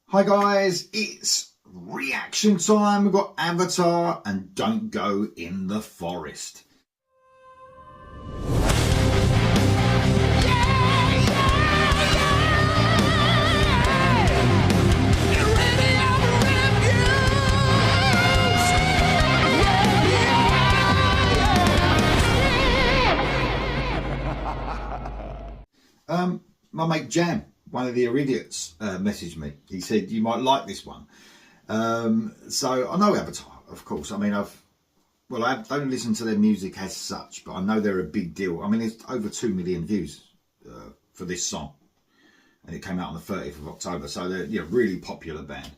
Hi guys, it's reaction time. We've got Avatar and Don't Go in the Forest. My mate Jam, one of the Idiots, messaged me. He said you might like this one. So I know Avatar, of course. I mean, I don't listen to their music as such, but I know they're a big deal. I mean, it's over 2 million views for this song, and it came out on the 30th of October. So they're a really popular band.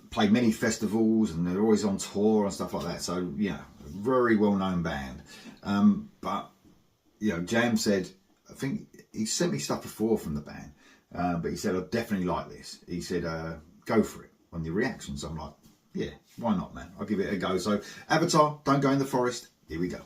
Play many festivals, and they're always on tour and stuff like that. So yeah, very well-known band. But Jam said, I think he sent me stuff before from the band, but he said, I definitely like this. He said, go for it on your reactions. I'm like, yeah, why not, man? I'll give it a go. So Avatar, Don't Go in the Forest. Here we go.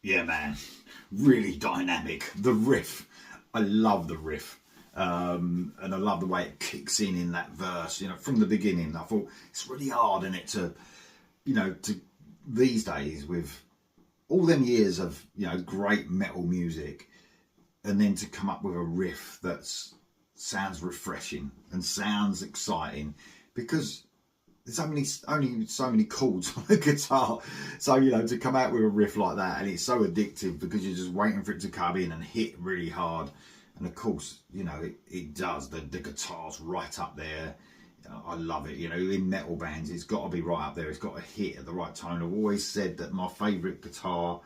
Yeah, man, really dynamic. The riff, I love the riff, and I love the way it kicks in that verse. From the beginning, I thought it's really hard in it to these days with all them years of great metal music, and then to come up with a riff that sounds refreshing and sounds exciting, because there's only so many chords on the guitar. So, to come out with a riff like that, and it's so addictive because you're just waiting for it to come in and hit really hard. And of course, it does. The guitar's right up there. I love it. In metal bands, it's got to be right up there. It's got to hit at the right tone. I've always said that my favourite guitar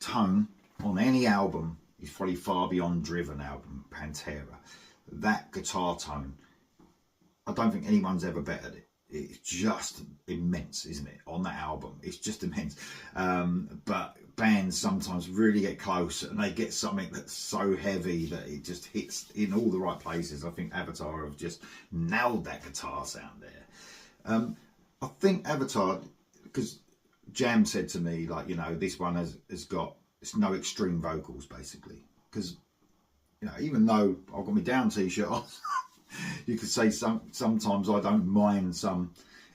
tone on any album is probably Far Beyond Driven album, Pantera. That guitar tone, I don't think anyone's ever bettered it. it's just immense, isn't it? On that album, it's just immense. But bands sometimes really get close and they get something that's so heavy that it just hits in all the right places. I think Avatar have just nailed that guitar sound there. I think Avatar, because Jam said to me, like, you know, this one has got, it's no extreme vocals basically, because, you know, even though I've got my Down t-shirt on, you could say sometimes I don't mind some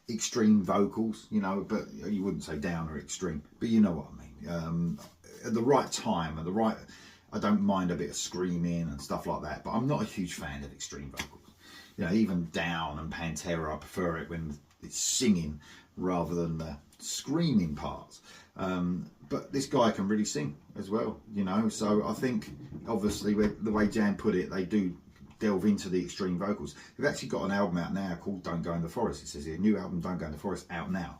extreme vocals, you know, but you wouldn't say Down or extreme, but you know what I mean. At the right time, I don't mind a bit of screaming and stuff like that, but I'm not a huge fan of extreme vocals. You know, even Down and Pantera, I prefer it when it's singing rather than the screaming parts. But this guy can really sing as well, you know, so I think obviously the way Jan put it, they do delve into the extreme vocals. They've actually got an album out now called Don't Go in the Forest. It says here, new album Don't Go in the Forest, out now.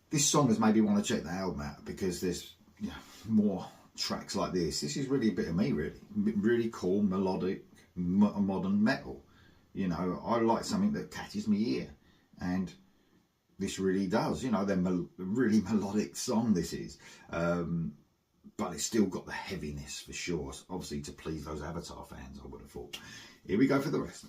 This song has made me want to check the album out because there's, you know, more tracks like this. This is really a bit of me, really cool, melodic, modern metal. You know, I like something that catches me ear, and this really does. You know, they're really melodic song this is, but it's still got the heaviness for sure. Obviously, to please those Avatar fans, I would have thought. Here we go for the rest.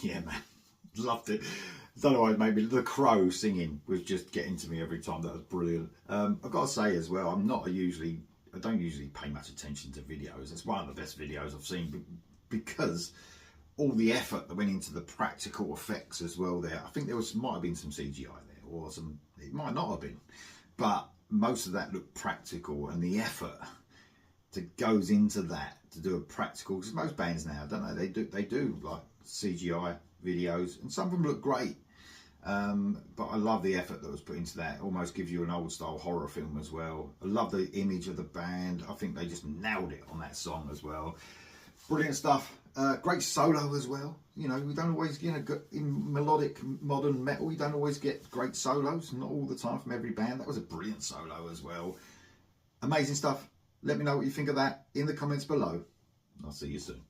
Yeah, man, loved it. I don't know why, maybe The Crow singing was just getting to me every time. That was brilliant. I've got to say as well, I don't usually pay much attention to videos. It's one of the best videos I've seen because all the effort that went into the practical effects as well there. I think might have been some CGI there, or it might not have been, but most of that looked practical, and the effort that goes into that to do a practical, because most bands now, don't they? They do like CGI videos, and some of them look great. But I love the effort that was put into that. It almost gives you an old style horror film as well. I love the image of the band. I think they just nailed it on that song as well. Brilliant stuff. Great solo as well. You know, we don't always, you know, in melodic modern metal, you don't always get great solos, not all the time from every band. That was a brilliant solo as well. Amazing stuff. Let me know what you think of that in the comments below. I'll see you soon.